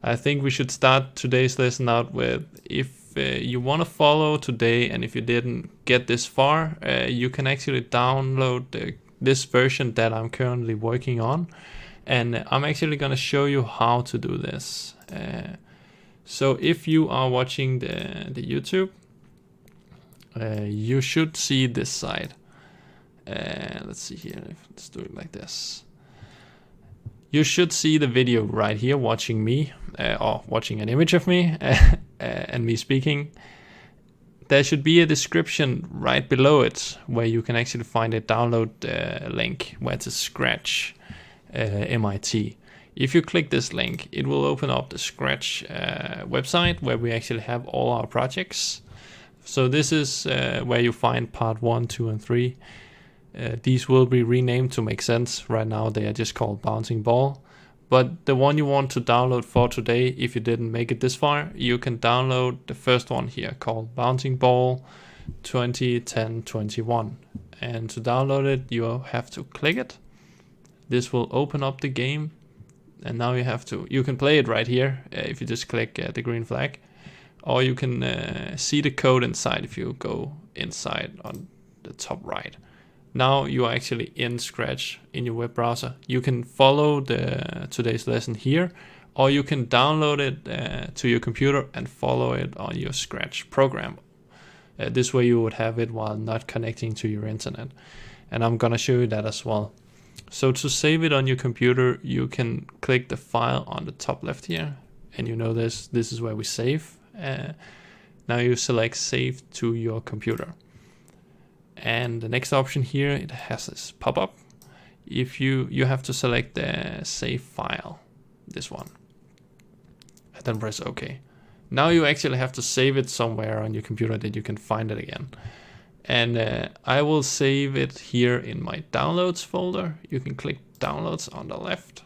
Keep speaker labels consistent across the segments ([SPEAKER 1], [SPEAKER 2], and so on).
[SPEAKER 1] I think we should start today's lesson out with, if you want to follow today and if you didn't get this far, you can actually download this version that I'm currently working on, and I'm actually going to show you how to do this. So if you are watching the YouTube, you should see this side. Let's see here, let's do it like this. You should see the video right here watching me, or watching an image of me and me speaking. There should be a description right below it where you can actually find a download link where it's a Scratch MIT. If you click this link, it will open up the Scratch website where we actually have all our projects. So this is where you find part 1, 2, and 3. These will be renamed to make sense. Right now they are just called Bouncing Ball. But the one you want to download for today, if you didn't make it this far, you can download the first one here called Bouncing Ball 2010-21. And to download it, you have to click it. This will open up the game. And now you can play it right here if you just click the green flag. Or you can see the code inside if you go inside on the top right. Now you are actually in Scratch in your web browser. You can follow today's lesson here, or you can download it to your computer and follow it on your Scratch program. This way you would have it while not connecting to your internet. And I'm gonna show you that as well. So to save it on your computer, you can click the file on the top left here, and you know this is where we save. Now you select save to your computer. And the next option here, it has this pop-up. If you have to select the save file, this one, and then press OK. Now you actually have to save it somewhere on your computer that you can find it again. And I will save it here in my downloads folder. You can click downloads on the left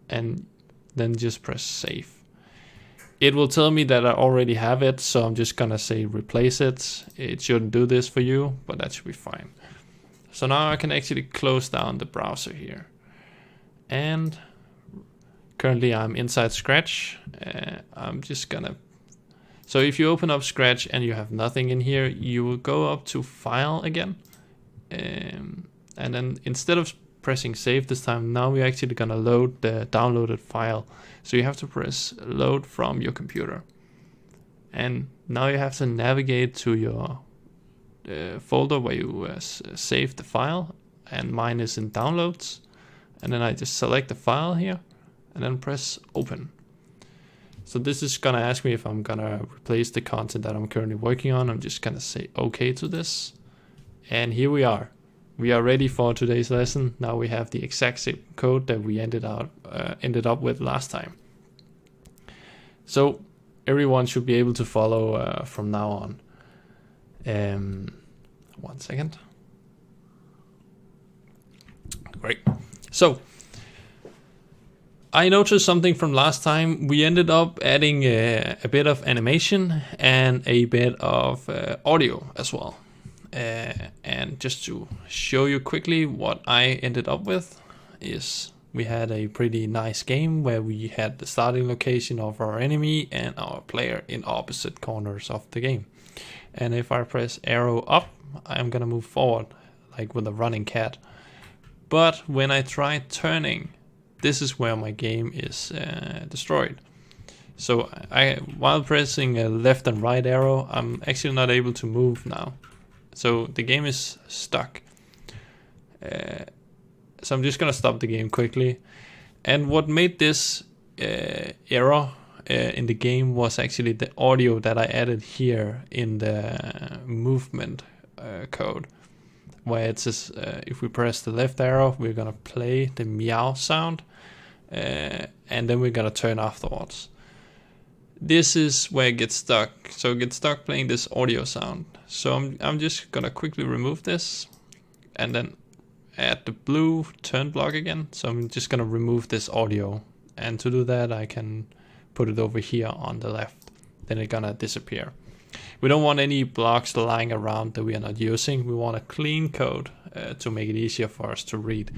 [SPEAKER 1] and then just press save. It will tell me that I already have it, so I'm just gonna say replace it. It shouldn't do this for you, but that should be fine. So now I can actually close down the browser here. And currently I'm inside Scratch. I'm just gonna... So if you open up Scratch and you have nothing in here, you will go up to File again. And then instead of pressing save this time, now we're actually gonna load the downloaded file. So you have to press load from your computer. And now you have to navigate to your folder where you save the file. And mine is in downloads. And then I just select the file here and then press open. So this is gonna ask me if I'm gonna replace the content that I'm currently working on. I'm just gonna say okay to this. And here we are. We are ready for today's lesson. Now we have the exact same code that we ended up with last time. So everyone should be able to follow from now on. 1 second. Great. So I noticed something from last time. We ended up adding a bit of animation and a bit of audio as well. And just to show you quickly what I ended up with is we had a pretty nice game where we had the starting location of our enemy and our player in opposite corners of the game. And if I press arrow up, I'm gonna move forward like with a running cat. But when I try turning, this is where my game is destroyed. So while pressing a left and right arrow, I'm actually not able to move now. So the game is stuck. So I'm just gonna stop the game quickly. And what made this error in the game was actually the audio that I added here in the movement code, where it says if we press the left arrow, we're gonna play the meow sound, and then we're gonna turn afterwards. This is where it gets stuck. So it gets stuck playing this audio sound. So I'm just gonna quickly remove this and then add the blue turn block again. So I'm just gonna remove this audio. And to do that, I can put it over here on the left. Then it's gonna disappear. We don't want any blocks lying around that we are not using. We want a clean code to make it easier for us to read.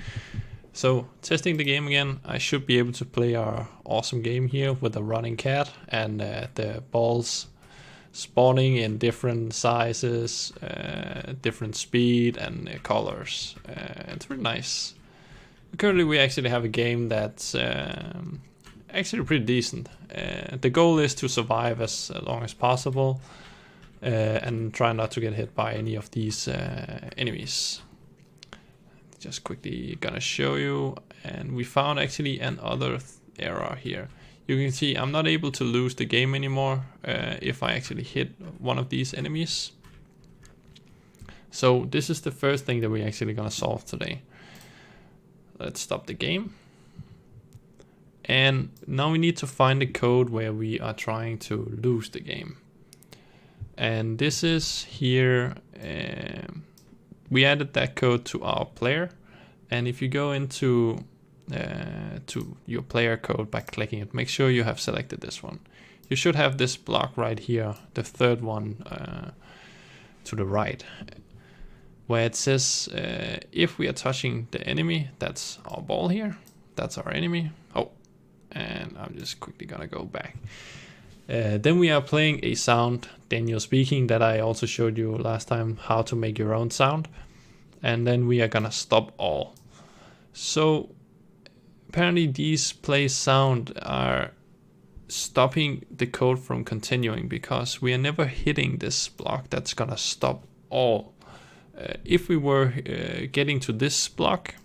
[SPEAKER 1] So testing the game again, I should be able to play our awesome game here with a running cat and the balls spawning in different sizes, different speed and colors. It's really nice. Currently we actually have a game that's actually pretty decent. The goal is to survive as long as possible and try not to get hit by any of these enemies. Just quickly gonna show you, and we found actually another error here. You can see I'm not able to lose the game anymore if I actually hit one of these enemies. So this is the first thing that we're actually gonna solve today. Let's stop the game. And now we need to find the code where we are trying to lose the game. And this is here, we added that code to our player. And if you go into to your player code by clicking it, make sure you have selected this one. You should have this block right here, the third one to the right, where it says if we are touching the enemy, that's our ball here, that's our enemy. Oh, and I'm just quickly gonna go back. Then we are playing a sound, Daniel speaking, that I also showed you last time how to make your own sound. And then we are gonna stop all. So apparently these play sound are stopping the code from continuing because we are never hitting this block that's gonna stop all. If we were getting to this block,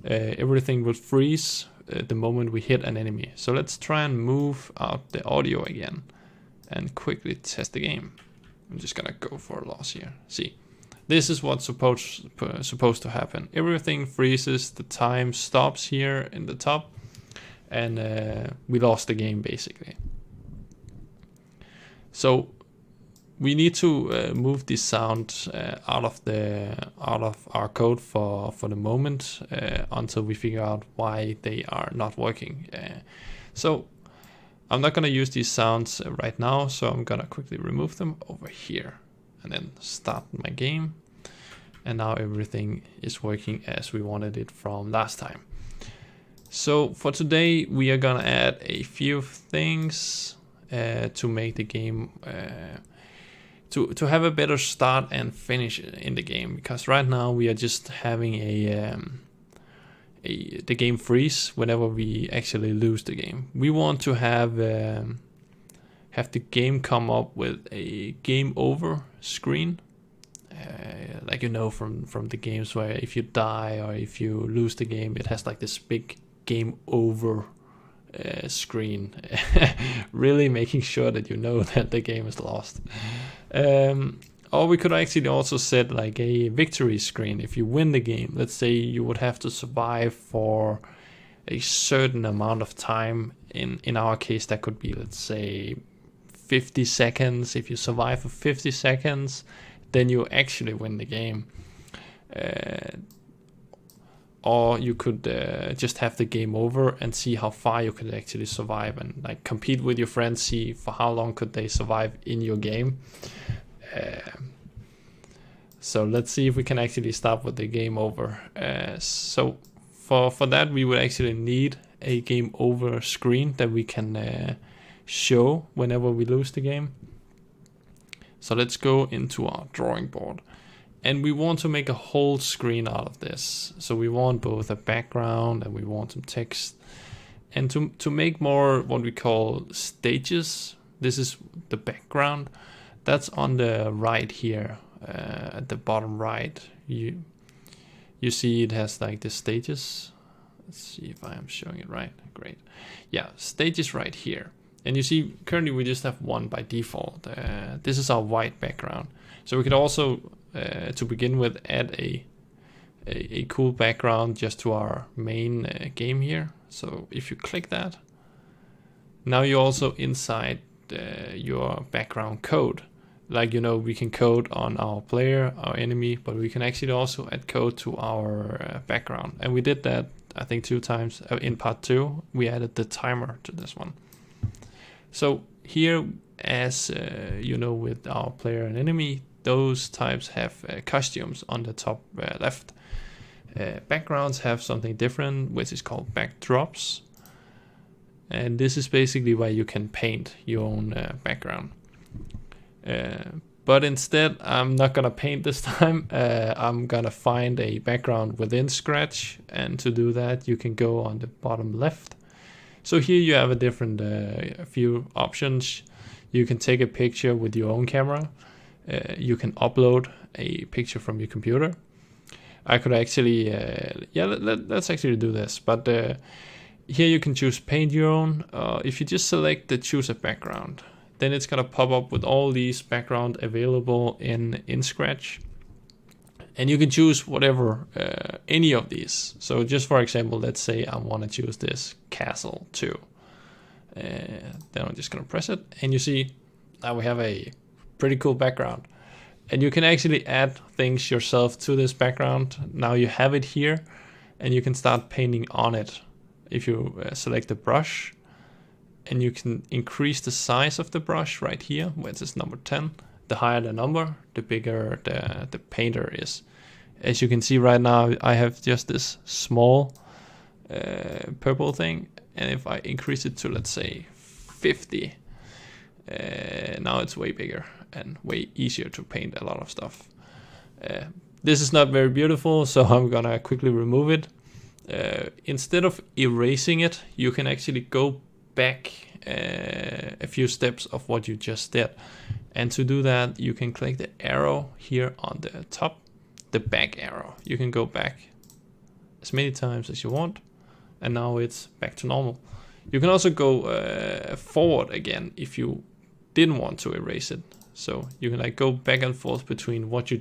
[SPEAKER 1] everything would freeze the moment we hit an enemy. So let's try and move out the audio again and quickly test the game. I'm just gonna go for a loss here. See, this is what's supposed to happen. Everything freezes, the time stops here in the top, and we lost the game basically. So we need to move this sound out of our code for the moment until we figure out why they are not working. So I'm not gonna use these sounds right now, so I'm gonna quickly remove them over here and then start my game. And now everything is working as we wanted it from last time. So for today we are gonna add a few things to make the game to have a better start and finish in the game, because right now we are just having the game freeze whenever we actually lose the game. We want to have the game come up with a game over screen, like you know from the games where if you die or if you lose the game, it has like this big game over screen, really making sure that you know that the game is lost. Or we could actually also set like a victory screen. If you win the game, let's say you would have to survive for a certain amount of time. In our case, that could be, let's say, 50 seconds. If you survive for 50 seconds, then you actually win the game. Or you could just have the game over and see how far you could actually survive, and like compete with your friends, see for how long could they survive in your game. So let's see if we can actually start with the game over. So for that we would actually need a game over screen that we can show whenever we lose the game. So let's go into our drawing board. And we want to make a whole screen out of this. So we want both a background and we want some text. And to make more what we call stages, this is the background. That's on the right here, at the bottom right. You see it has like the stages. Let's see if I am showing it right. Great. Yeah, stages right here. And you see currently we just have one by default. This is our white background. So we could also to begin with add a cool background just to our main game here. So if you click that, now you're also inside your background code. Like, you know, we can code on our player, our enemy, but we can actually also add code to our background. And we did that, I think, 2 times. In part 2, we added the timer to this one. So here, as you know, with our player and enemy, those types have costumes on the top left. Backgrounds have something different, which is called backdrops. And this is basically where you can paint your own background. But instead, I'm not gonna paint this time. I'm gonna find a background within Scratch, and to do that, you can go on the bottom left. So here you have a few options. You can take a picture with your own camera. You can upload a picture from your computer. I could actually, let's actually do this. But here you can choose paint your own. If you just select the choose a background, then it's gonna pop up with all these background available in Scratch. And you can choose whatever, any of these. So just for example, let's say I wanna choose this castle too. Then I'm just gonna press it, and you see now we have a pretty cool background. And you can actually add things yourself to this background. Now you have it here, and you can start painting on it. If you select the brush, and you can increase the size of the brush right here, where it says number 10. The higher the number, the bigger the painter is. As you can see right now, I have just this small purple thing, and if I increase it to, let's say, 50, now it's way bigger and way easier to paint a lot of stuff. This is not very beautiful, so I'm gonna quickly remove it. Instead of erasing it, you can actually go back a few steps of what you just did. And to do that, you can click the arrow here on the top, the back arrow. You can go back as many times as you want, and now it's back to normal. You can also go forward again if you didn't want to erase it. So you can like go back and forth between what you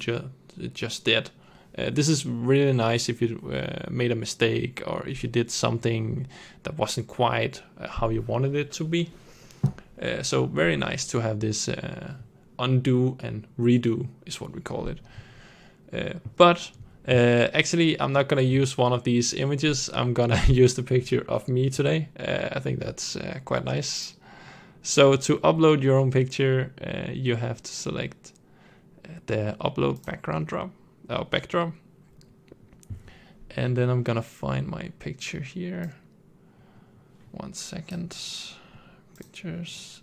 [SPEAKER 1] just did. This is really nice if you made a mistake, or if you did something that wasn't quite how you wanted it to be. So very nice to have this undo and redo is what we call it. But actually, I'm not gonna use one of these images. I'm gonna use the picture of me today. I think that's quite nice. So to upload your own picture, you have to select the upload backdrop. And then I'm gonna find my picture here. 1 second. Pictures.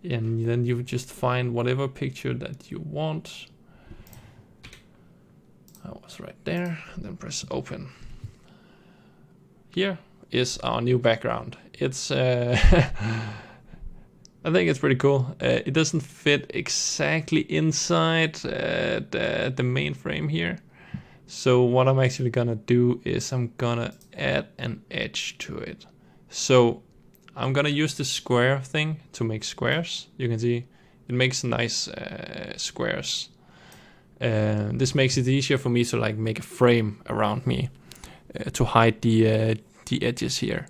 [SPEAKER 1] And then you just find whatever picture that you want. I was right there, and then press open. Here is our new background. It's I think it's pretty cool. It doesn't fit exactly inside the main frame here. So what I'm actually gonna do is I'm gonna add an edge to it. So I'm gonna use the square thing to make squares. You can see it makes nice squares. This makes it easier for me to like make a frame around me to hide the edges here.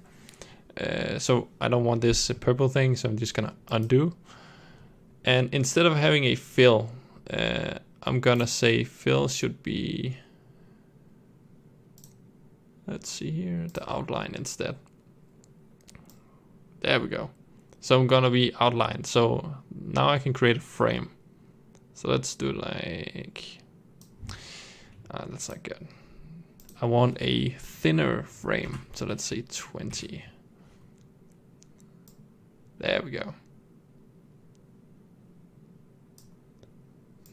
[SPEAKER 1] So I don't want this purple thing, so I'm just gonna undo. And instead of having a fill, I'm gonna say fill should be, let's see here, the outline instead. There we go. So I'm gonna be outlined. So now I can create a frame. So let's do like, that's not good. I want a thinner frame. So let's say 20. There we go.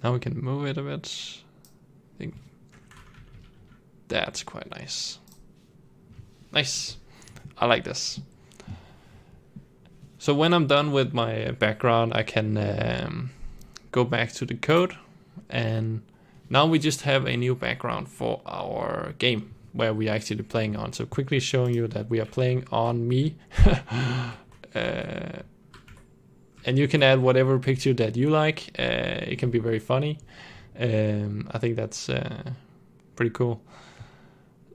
[SPEAKER 1] Now we can move it a bit. I think that's quite nice. Nice. I like this. So when I'm done with my background, I can go back to the code, and now we just have a new background for our game where we are actually playing on. So quickly showing you that we are playing on me. And you can add whatever picture that you like. It can be very funny. I think that's pretty cool.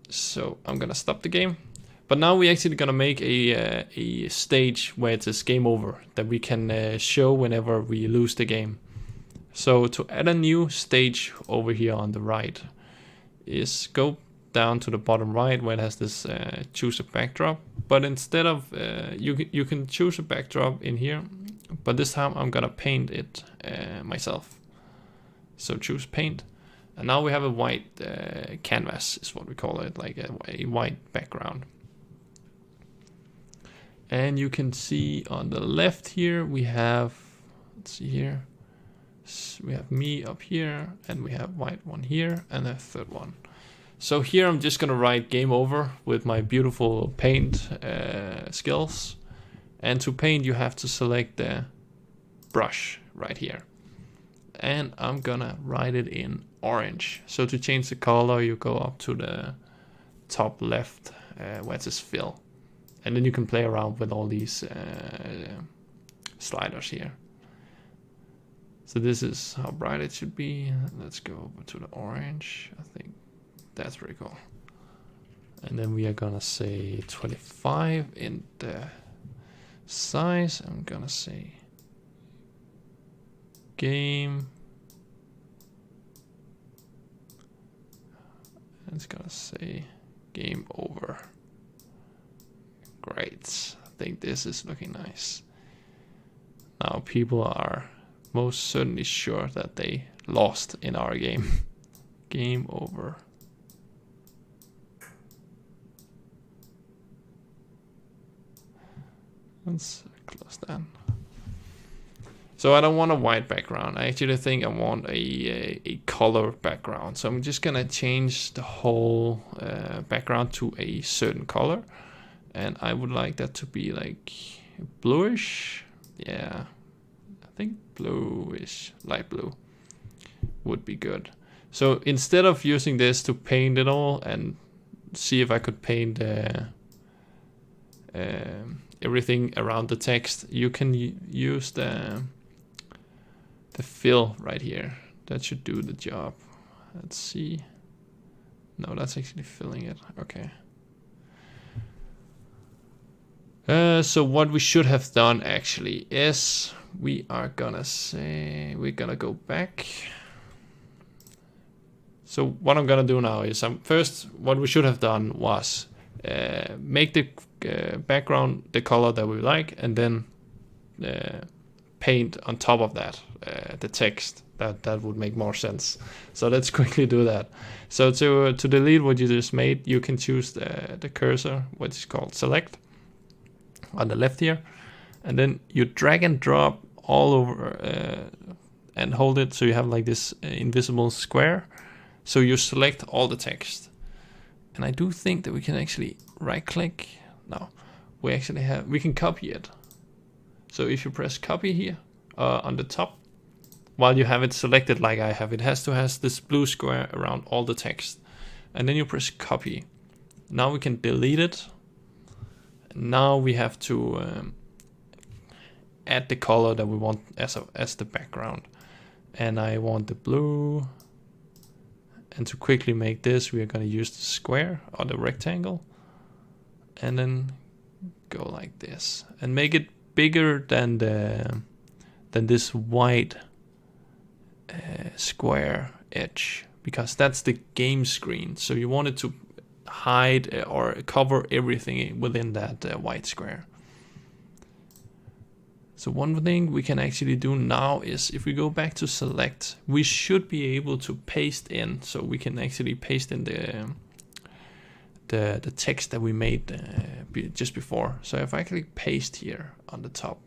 [SPEAKER 1] So I'm gonna stop the game. But now we're actually gonna make a stage where it says game over that we can show whenever we lose the game. So to add a new stage over here on the right is go down to the bottom right where it has this choose a backdrop. But instead of, you can choose a backdrop in here, but this time I'm gonna paint it myself. So choose paint, And now we have a white canvas, is what we call it, like a white background. And you can see on the left here, we have, let's see here, we have me up here, and we have white one here, and a third one. So here I'm just gonna write game over with my beautiful paint skills. And to paint, you have to select the brush right here. And I'm gonna write it in orange. So to change the color, you go up to the top left where it says fill. And then you can play around with all these sliders here. So this is how bright it should be. Let's go over to the orange. I think that's pretty cool. And then we are gonna say 25 in the size. I'm gonna say game. It's gonna say game over. Great. I think this is looking nice. Now people are most certainly sure that they lost in our game. Game over. Let's close that. So I don't want a white background. I actually think I want a color background. So I'm just gonna change the whole background to a certain color. And I would like that to be like bluish. Yeah, I think bluish, light blue would be good. So instead of using this to paint it all and see if I could paint everything around the text, you can use the fill right here. That should do the job. Let's see. No, that's actually filling it. Okay. So what we should have done actually is we are gonna say we're gonna go back. So what I'm gonna do now is first what we should have done was make the background the color that we like, and then paint on top of that the text. That would make more sense. So let's quickly do that. So to delete what you just made, you can choose the cursor, which is called select, on the left here, and then you drag and drop all over and hold it so you have like this invisible square. So you select all the text. And I do think that we can actually right click. No, we can copy it. So if you press copy here on the top, while you have it selected like I have, it has this blue square around all the text. And then you press copy. Now we can delete it. Now we have to add the color that we want as the background. And I want the blue. And to quickly make this, we are going to use the square or the rectangle. And then go like this. And make it bigger than this white square edge. Because that's the game screen. So you want it to hide or cover everything within that white square. So one thing we can actually do now is if we go back to select, we should be able to paste in. So we can actually paste in the text that we made just before. So if I click paste here on the top,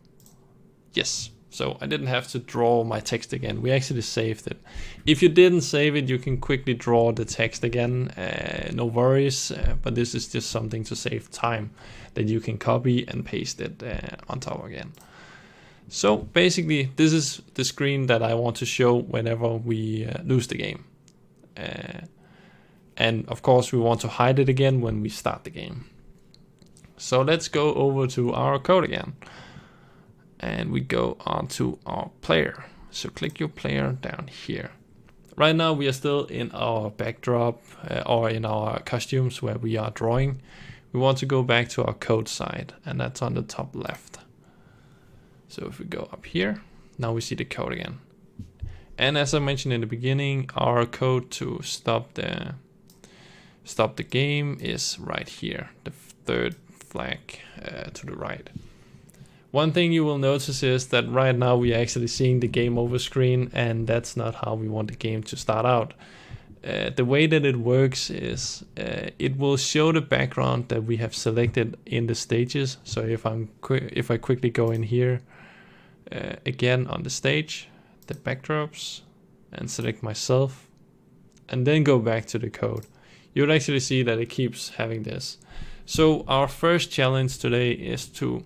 [SPEAKER 1] yes. So I didn't have to draw my text again. We actually saved it. If you didn't save it, you can quickly draw the text again. No worries, but this is just something to save time that you can copy and paste it on top again. So basically, this is the screen that I want to show whenever we lose the game. And of course, we want to hide it again when we start the game. So let's go over to our code again. And we go on to our player. So click your player down here. Right now we are still in our backdrop or in our costumes where we are drawing. We want to go back to our code side, and that's on the top left. So if we go up here, now we see the code again. And as I mentioned in the beginning, our code to stop the game is right here, the third flag to the right. One thing you will notice is that right now we are actually seeing the game over screen, and that's not how we want the game to start out. the way that it works is it will show the background that we have selected in the stages. So if I quickly go in here again on the stage, the backdrops, and select myself, and then go back to the code, you'll actually see that it keeps having this. So our first challenge today is to,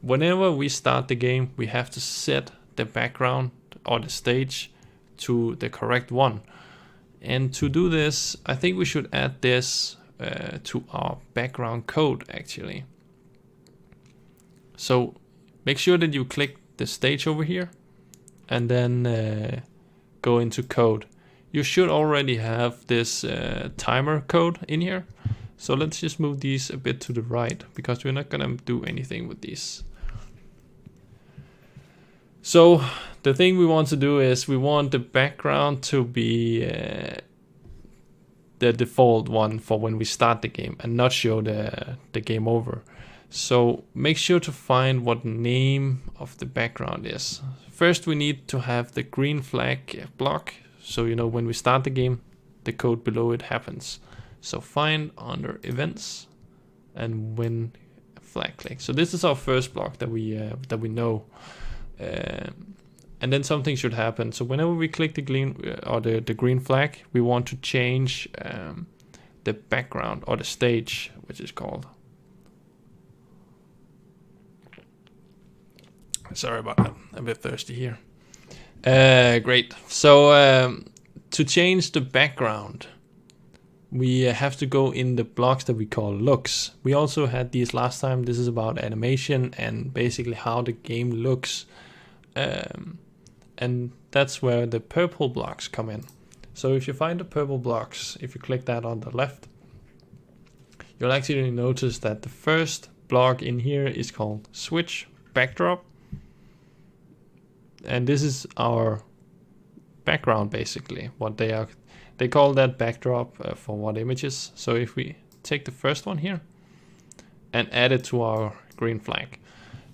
[SPEAKER 1] whenever we start the game, we have to set the background or the stage to the correct one. And to do this, I think we should add this to our background code actually. So make sure that you click the stage over here and then go into code. You should already have this timer code in here. So let's just move these a bit to the right because we're not gonna do anything with these. So the thing we want to do is we want the background to be the default one for when we start the game and not show the game over. So make sure to find what name of the background is. First we need to have the green flag block, so you know when we start the game the code below it happens. So find under events and when flag click. So this is our first block that we know. And then something should happen. So whenever we click the green or the green flag, we want to change the background or the stage, which is called. Sorry about that. I'm a bit thirsty here. Great. So to change the background, we have to go in the blocks that we call looks. We also had these last time. This is about animation and basically how the game looks. And that's where the purple blocks come in. So if you find the purple blocks, if you click that on the left, you'll actually notice that the first block in here is called switch backdrop. And this is our background basically, what they are. They call that backdrop for what images. So if we take the first one here and add it to our green flag.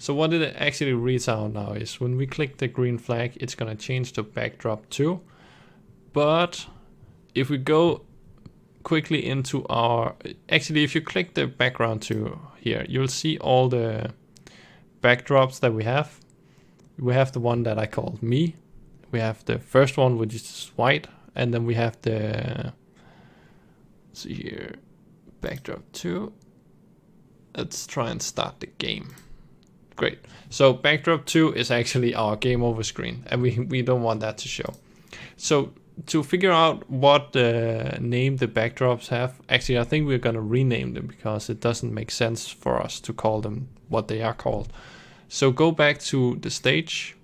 [SPEAKER 1] So what it actually reads out now is when we click the green flag, it's gonna change to backdrop 2. But if we go quickly into our, actually if you click the background 2 here, you'll see all the backdrops that we have. We have the one that I called me. We have the first one, which is white. And then we have the, see here, backdrop 2. Let's try and start the game. Great. So backdrop 2 is actually our game over screen, and we don't want that to show. So to figure out what name the backdrops have, actually I think we're gonna rename them because it doesn't make sense for us to call them what they are called. So go back to the stage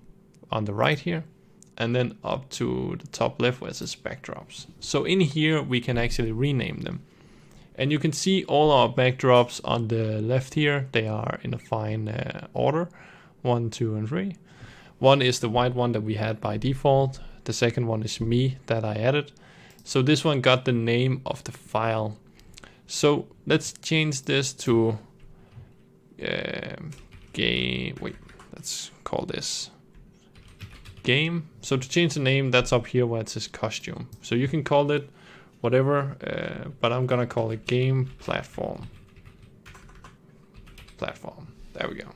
[SPEAKER 1] on the right here, and then up to the top left where it says backdrops. So in here we can actually rename them. And you can see all our backdrops on the left here. They are in a fine order, 1, 2, and 3. One is the white one that we had by default. The second one is me that I added. So this one got the name of the file. So let's change this to game. Wait, let's call this game. So to change the name, that's up here where it says costume. So you can call it whatever, but I'm gonna call it game platform. There we go.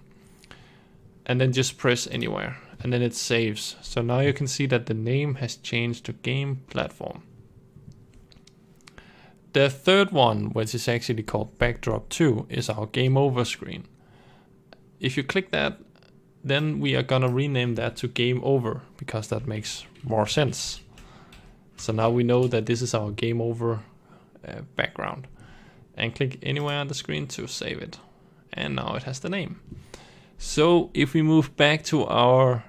[SPEAKER 1] And then just press anywhere, and then it saves. So now you can see that the name has changed to game platform. The third one, which is actually called backdrop 2, is our game over screen. If you click that, then we are gonna rename that to game over because that makes more sense. So now we know that this is our game over background, and click anywhere on the screen to save it. And now it has the name. So if we move back to our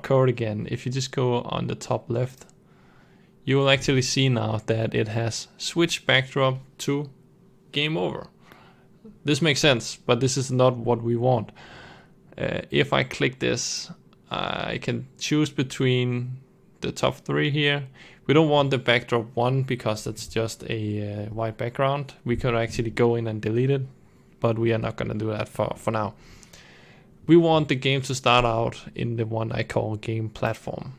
[SPEAKER 1] code again, if you just go on the top left, you will actually see now that it has switch backdrop to game over. This makes sense, but this is not what we want. If I click this, I can choose between the top 3 here. We don't want the backdrop 1 because that's just a white background. We could actually go in and delete it, but we are not going to do that for now. We want the game to start out in the one I call game platform.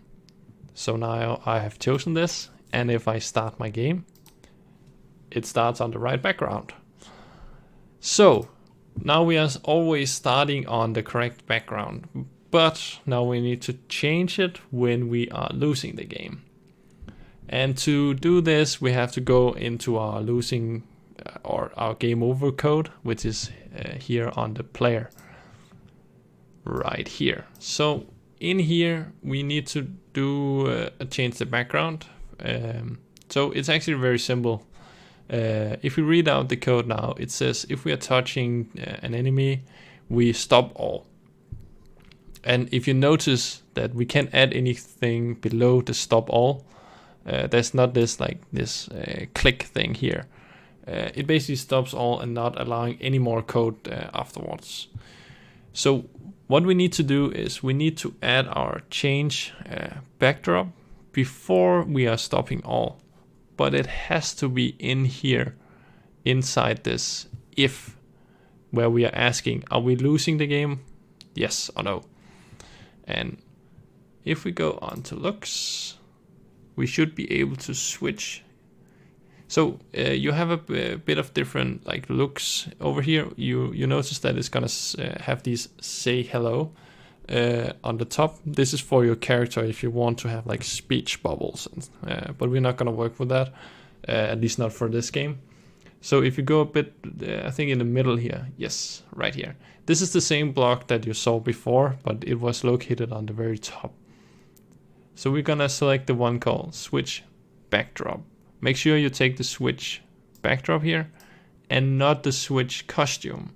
[SPEAKER 1] So now I have chosen this, and if I start my game, it starts on the right background. So now we are always starting on the correct background, but now we need to change it when we are losing the game. And to do this, we have to go into our losing or our game over code, which is here on the player right here. So in here we need to do change the background. So it's actually very simple. If we read out the code now, it says if we are touching an enemy, we stop all. And if you notice that we can't add anything below the stop all, there's not this click thing here. It basically stops all and not allowing any more code afterwards. So what we need to do is we need to add our change backdrop before we are stopping all. But it has to be in here, inside this if, where we are asking, are we losing the game? Yes or no. And if we go on to looks, we should be able to switch. So you have a bit of different like looks over here. You notice that it's gonna have these say hello on the top. This is for your character if you want to have like speech bubbles, but we're not gonna work with that, at least not for this game. So if you go a bit, I think in the middle here, yes, right here. This is the same block that you saw before, but it was located on the very top. So we're gonna select the one called switch backdrop. Make sure you take the switch backdrop here and not the switch costume,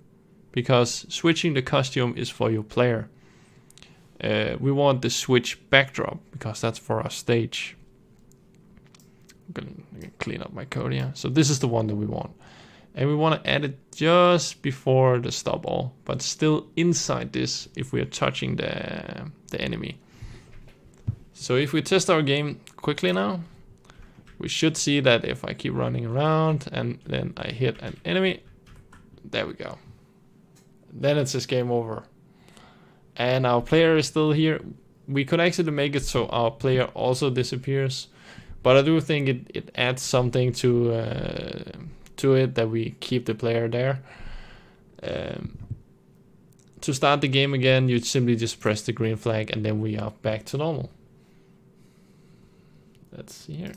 [SPEAKER 1] because switching the costume is for your player. We want the switch backdrop because that's for our stage. I'm gonna clean up my code here. So this is the one that we want. And we want to add it just before the stop all, but still inside this if we are touching the enemy. So if we test our game quickly now, we should see that if I keep running around and then I hit an enemy, there we go. Then it says game over. And our player is still here. We could actually make it so our player also disappears, but I do think it adds something to it that we keep the player there. To start the game again, you simply just press the green flag and then we are back to normal. Let's see here.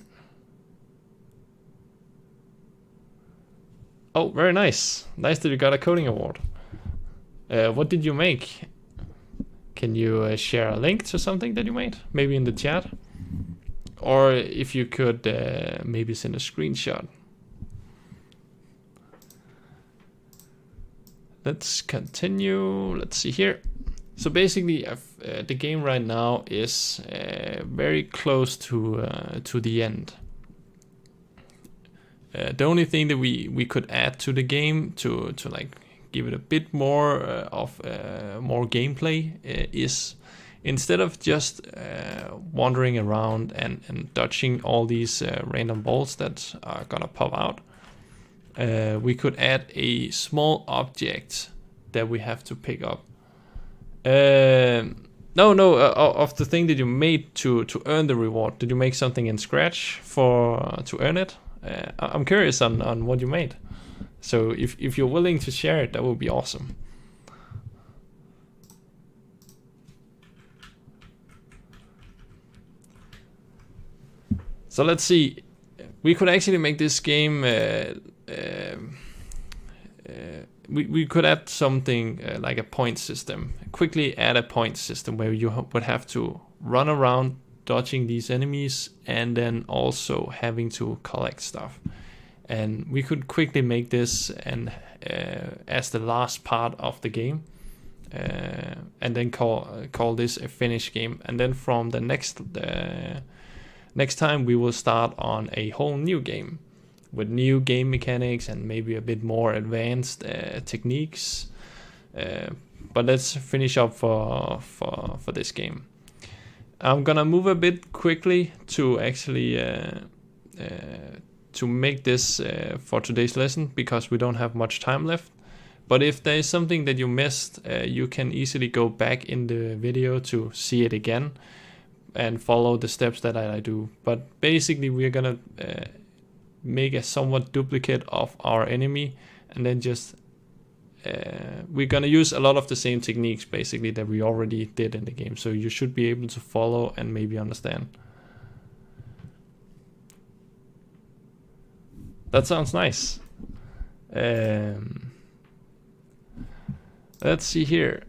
[SPEAKER 1] Oh, very nice. Nice that you got a coding award. What did you make? Can you share a link to something that you made? Maybe in the chat? Or if you could maybe send a screenshot. Let's continue. Let's see here. So basically, the game right now is very close to the end. The only thing that we could add to the game to like give it a bit more of more gameplay is, instead of just wandering around and dodging all these random balls that are gonna pop out, we could add a small object that we have to pick up. Of the thing that you made to earn the reward. Did you make something in Scratch to earn it? I'm curious on what you made. So if you're willing to share it, that would be awesome. So let's see. We could actually make this game. We could add something like a point system. Quickly add a point system where you would have to run around dodging these enemies and then also having to collect stuff. And we could quickly make this and as the last part of the game, and then call this a finish game. And then from the next time we will start on a whole new game with new game mechanics and maybe a bit more advanced techniques. But let's finish up for this game. I'm gonna move a bit quickly to actually to make this for today's lesson, because we don't have much time left. But if there is something that you missed, you can easily go back in the video to see it again. and follow the steps that I do. But basically we're gonna make a somewhat duplicate of our enemy, and then just we're gonna use a lot of the same techniques basically that we already did in the game, so you should be able to follow and maybe understand. That sounds nice. Let's see here.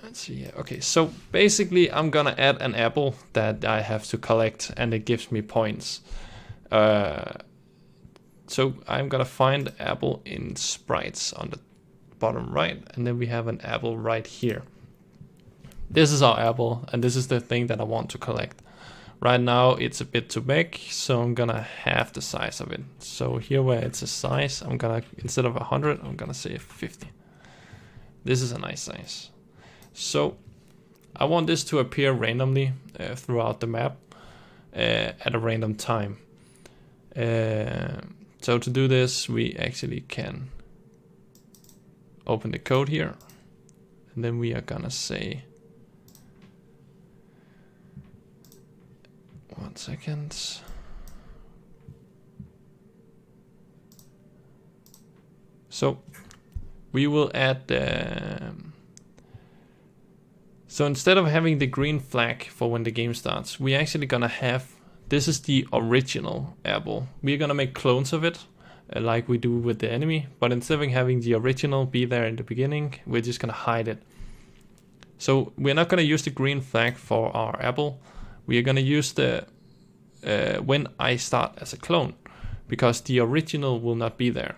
[SPEAKER 1] Let's see here. Okay, so basically I'm gonna add an apple that I have to collect, and it gives me points. So I'm gonna find the apple in sprites on the bottom right, and then we have an apple right here. This is our apple, and this is the thing that I want to collect. Right now it's a bit too big, so I'm gonna halve the size of it. So here where it's a size, I'm gonna, instead of 100, I'm gonna say 50. This is a nice size. So I want this to appear randomly throughout the map at a random time. So to do this, we actually can open the code here, and then we are gonna say, 1 second. So we will add so instead of having the green flag for when the game starts, we actually gonna have, this is the original apple. We're gonna make clones of it like we do with the enemy, but instead of having the original be there in the beginning, we're just gonna hide it. So we're not gonna use the green flag for our apple. We are gonna use the when I start as a clone, because the original will not be there.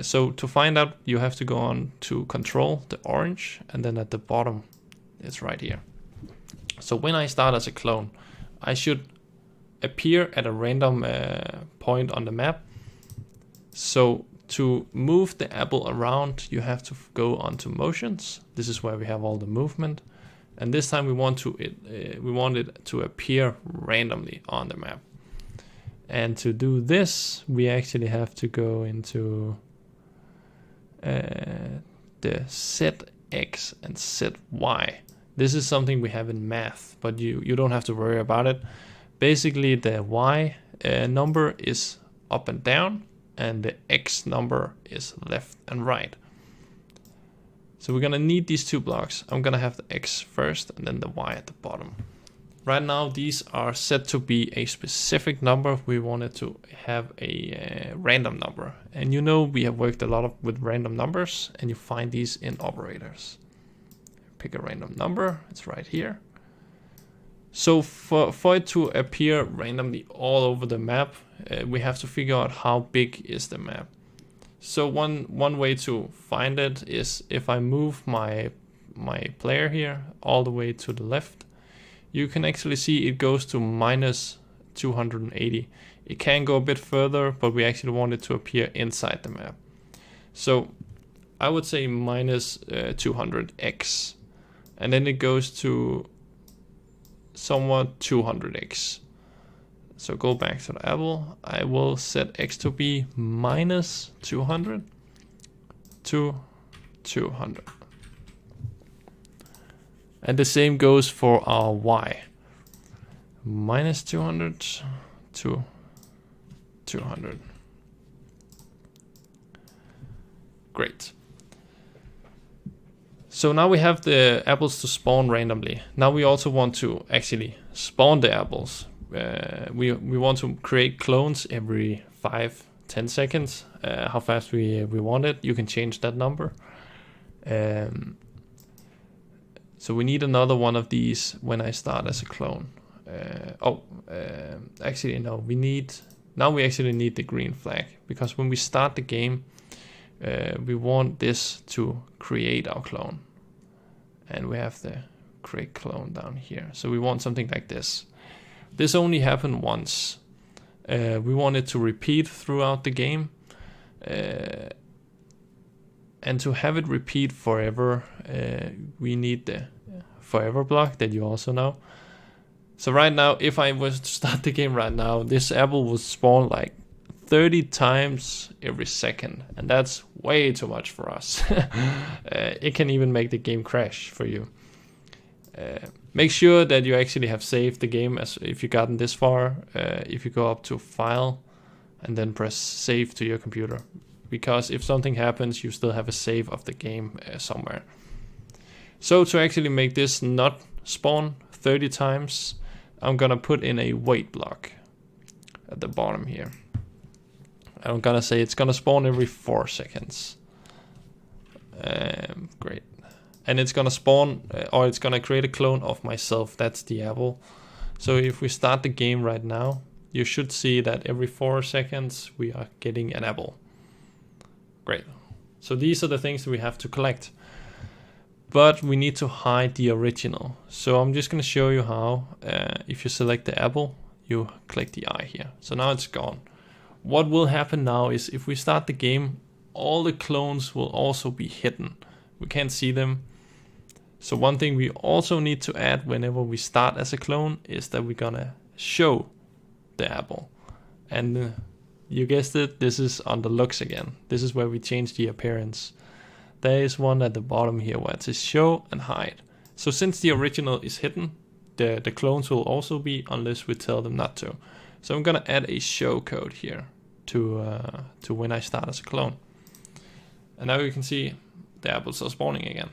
[SPEAKER 1] So to find out, you have to go on to control, the orange, and then at the bottom it's right here. So when I start as a clone, I should appear at a random point on the map. So to move the apple around, you have to go onto motions. This is where we have all the movement, and this time we want it to appear randomly on the map. And to do this, we actually have to go into the set X and set Y. This is something we have in math, but you don't have to worry about it. Basically the Y number is up and down, and the X number is left and right. So we're gonna need these two blocks. I'm gonna have the X first and then the Y at the bottom. Right now these are set to be a specific number. We wanted to have a random number, and you know we have worked a lot with random numbers, and you find these in operators. Pick a random number, it's right here. So for it to appear randomly all over the map, we have to figure out how big is the map. So one way to find it is if I move my player here all the way to the left, you can actually see it goes to minus 280. It can go a bit further, but we actually want it to appear inside the map. So I would say minus 200x, and then it goes to somewhat 200x. So go back to the apple. I will set x to be minus 200 to 200. And the same goes for our y. Minus 200 to 200. Great. So now we have the apples to spawn randomly. Now we also want to actually spawn the apples. We want to create clones every 5-10 seconds. How fast we want it, you can change that number. So we need another one of these when I start as a clone. Actually no, we actually need the green flag, because when we start the game, we want this to create our clone, and we have the create clone down here. So we want something like this. This only happened once. We want it to repeat throughout the game, and to have it repeat forever, we need the forever block that you also know. So right now, if I was to start the game right now, this apple will spawn like 30 times every second, and that's way too much for us. It can even make the game crash for you. Make sure that you actually have saved the game as if you've gotten this far. If you go up to File and then press Save to your computer, because if something happens, you still have a save of the game somewhere. So to actually make this not spawn 30 times, I'm gonna put in a wait block at the bottom here. I'm gonna say it's gonna spawn every 4 seconds. Great. And it's gonna spawn, or it's gonna create a clone of myself. That's the apple. So if we start the game right now, you should see that every 4 seconds we are getting an apple. Great. So these are the things that we have to collect. But we need to hide the original. So I'm just gonna show you how. If you select the apple, you click the eye here. So now it's gone. What will happen now is if we start the game, all the clones will also be hidden. We can't see them. So one thing we also need to add whenever we start as a clone is that we're gonna show the apple. And you guessed it, this is on the looks again. This is where we change the appearance. There is one at the bottom here where it says show and hide. So since the original is hidden, the clones will also be unless we tell them not to. So I'm gonna add a show code here to when I start as a clone. And now you can see the apples are spawning again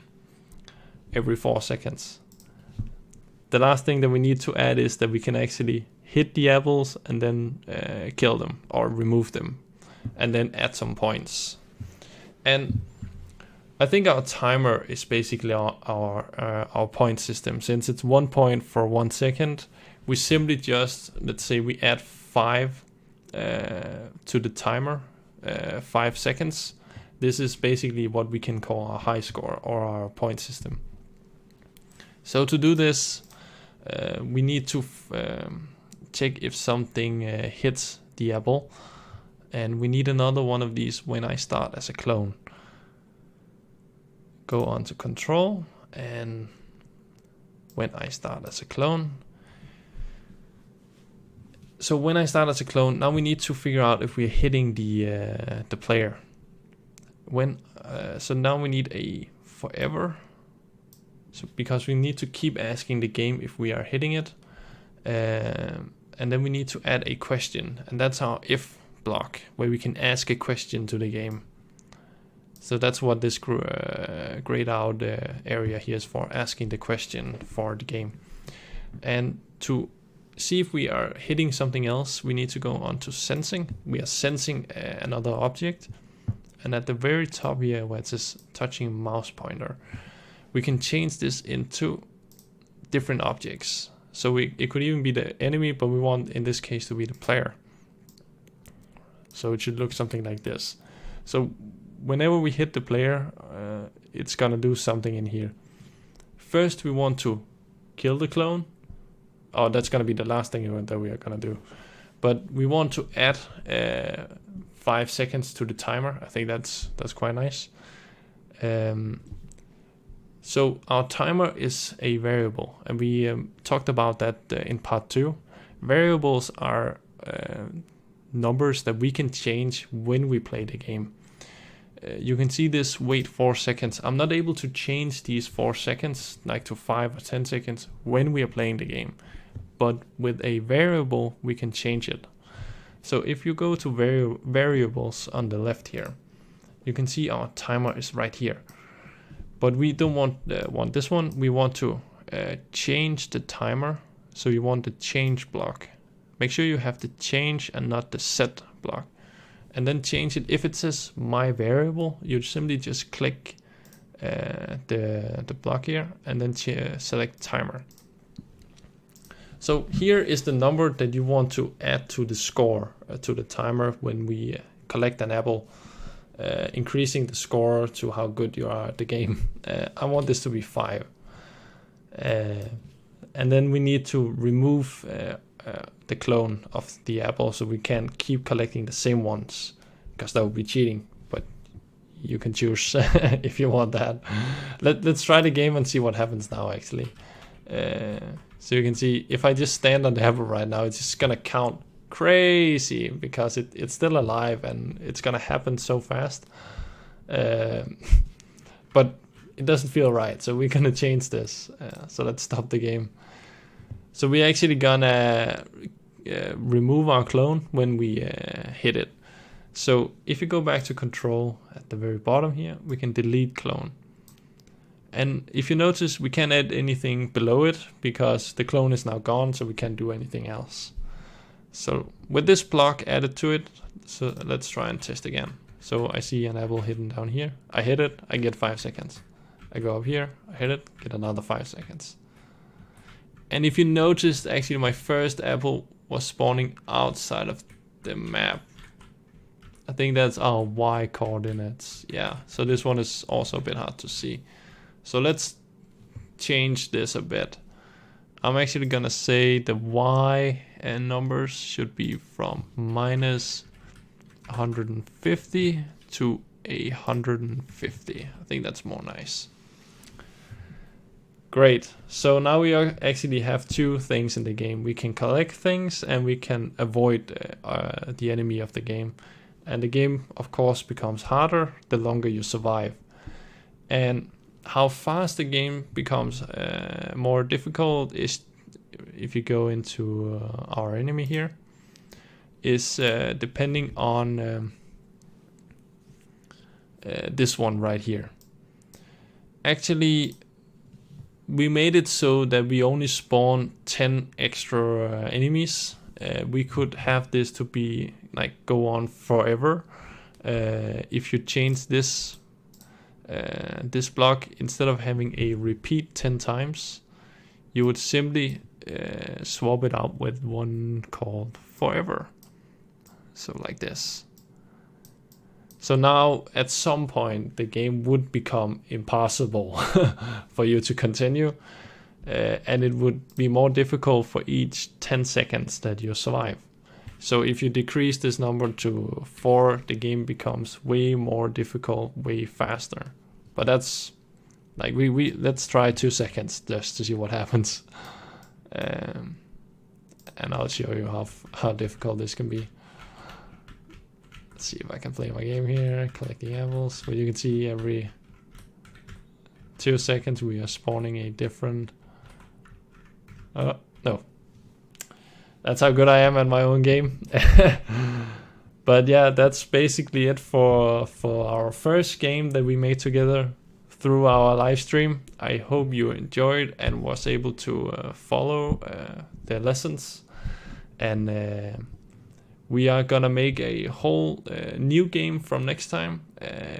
[SPEAKER 1] every 4 seconds. The last thing that we need to add is that we can actually hit the apples and then kill them or remove them and then add some points. And I think our timer is basically our point system. Since it's 1 point for 1 second, we simply just, let's say we add 5 to the timer, 5 seconds. This is basically what we can call our high score or our point system. So to do this, we need to check if something hits the apple, and we need another one of these when I start as a clone. Go on to control, and when I start as a clone. So when I start as a clone, now we need to figure out if we're hitting the player. So now we need a forever. So because we need to keep asking the game if we are hitting it. And then we need to add a question, and that's our if block, where we can ask a question to the game. So that's what this grayed out area here is for, asking the question for the game. And to see if we are hitting something else, we need to go on to sensing. We are sensing another object. And at the very top here where it says touching mouse pointer, we can change this into different objects. So it could even be the enemy, but we want in this case to be the player. So it should look something like this. So whenever we hit the player, it's gonna do something in here. First we want to kill the clone. Oh, that's gonna be the last thing that we are gonna do. But we want to add 5 seconds to the timer. I think that's quite nice. So our timer is a variable, and we talked about that in part 2. Variables are numbers that we can change when we play the game. You can see this wait 4 seconds. I'm not able to change these 4 seconds like to 5 or 10 seconds when we are playing the game, but with a variable we can change it. So if you go to variables on the left here, you can see our timer is right here. But we don't want this one. We want to change the timer. So you want the change block. Make sure you have the change and not the set block. And then change it. If it says my variable, you simply just click the block here and then select timer. So here is the number that you want to add to the score, to the timer when we collect an apple. Increasing the score to how good you are at the game. I want this to be 5. And then we need to remove the clone of the apple so we can keep collecting the same ones, because that would be cheating, but you can choose if you want that. Let's try the game and see what happens now actually. So you can see if I just stand on the apple right now, it's just gonna count crazy because it's still alive and it's gonna happen so fast. But it doesn't feel right, so we're gonna change this. So let's stop the game. So we're actually gonna remove our clone when we hit it. So if you go back to control at the very bottom here, we can delete clone. And if you notice, we can't add anything below it because the clone is now gone, so we can't do anything else. So with this block added to it, so let's try and test again. So I see an apple hidden down here. I hit it, I get 5 seconds. I go up here, I hit it, get another 5 seconds. And if you noticed, actually my first apple was spawning outside of the map. I think that's our Y coordinates. Yeah, so this one is also a bit hard to see. So let's change this a bit. I'm actually gonna say the Y numbers should be from minus 150 to 150. I think that's more nice. Great. So now we actually have two things in the game. We can collect things and we can avoid the enemy of the game. And the game, of course, becomes harder the longer you survive. And how fast the game becomes more difficult is, if you go into our enemy here, is depending on this one right here. Actually, we made it so that we only spawn 10 extra enemies. We could have this to be like go on forever. If you change this this block, instead of having a repeat 10 times, you would simply swap it out with one called forever. So like this. So now at some point the game would become impossible for you to continue, and it would be more difficult for each 10 seconds that you survive. So if you decrease this number to 4, the game becomes way more difficult, way faster. But that's like we let's try 2 seconds just to see what happens, and I'll show you how difficult this can be. Let's see if I can play my game here, collecting apples. But you can see every 2 seconds we are spawning a different... no. That's how good I am at my own game. But yeah, that's basically it for our first game that we made together through our live stream. I hope you enjoyed and was able to follow the lessons. And we are gonna make a whole new game from next time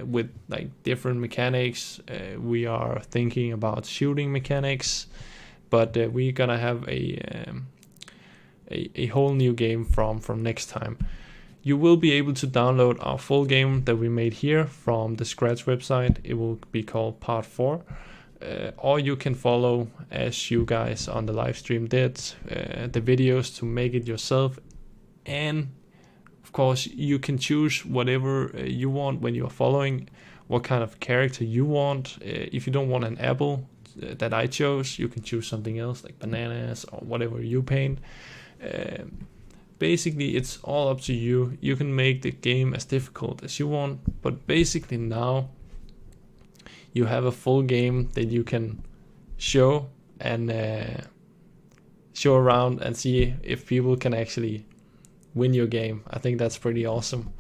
[SPEAKER 1] with like different mechanics. We are thinking about shooting mechanics, but we're gonna have a whole new game from next time. You will be able to download our full game that we made here from the Scratch website. It will be called Part 4. Or you can follow, as you guys on the live stream did, the videos to make it yourself. And of course, you can choose whatever you want when you're following, what kind of character you want. If you don't want an apple that I chose, you can choose something else like bananas or whatever you paint. Basically, it's all up to you. You can make the game as difficult as you want, but basically now you have a full game that you can show and show around and see if people can actually win your game. I think that's pretty awesome.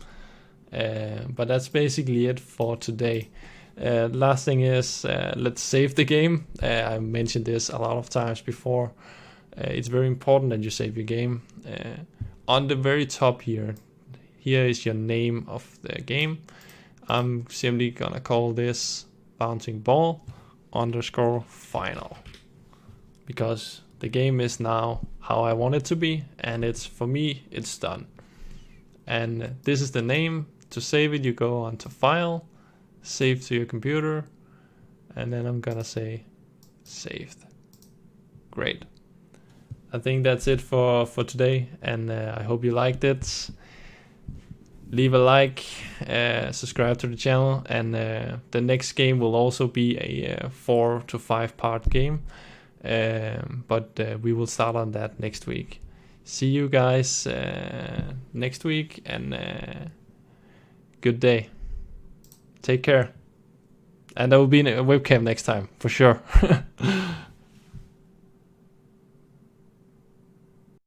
[SPEAKER 1] But that's basically it for today. Last thing is, let's save the game. I mentioned this a lot of times before. It's very important that you save your game. On the very top here is your name of the game. I'm simply gonna call this bouncing ball _ final, because the game is now how I want it to be, and it's, for me, it's done. And this is the name. To save it, you go onto file, save to your computer, and then I'm gonna say saved. Great. I think that's it for today, and I hope you liked it. Leave a like, subscribe to the channel, and the next game will also be a 4 to 5 part game, but we will start on that next week. See you guys next week, and good day. Take care. And there will be a webcam next time, for sure.